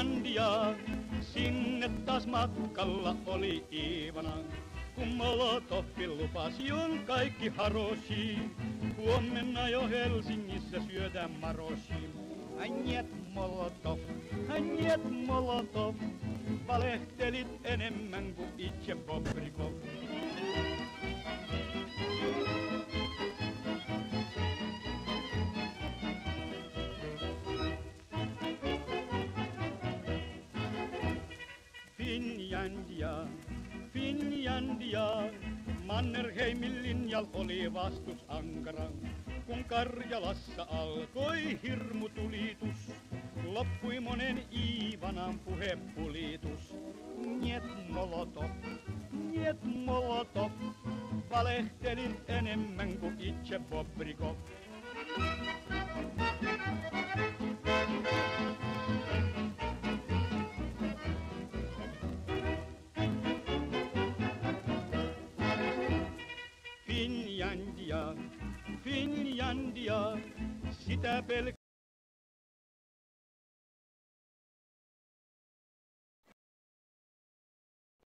Finlandia, sinne taas matkalla oli Iivana. Kun Molotovi lupasi on kaikki haroshi, huomenna jo Helsingissä syödään maroshi. Njet Molotov, valehtelit enemmän kuin itse Bobrikov. Finlandia, Mannerheimin linjal oli vastus ankara. Kun Karjalassa alkoi hirmutulitus, loppui monen Iivanan puhepulitus. Njet Molotov, valehtelit enemmän kuin itse Bobrikov. Finlandia, sitä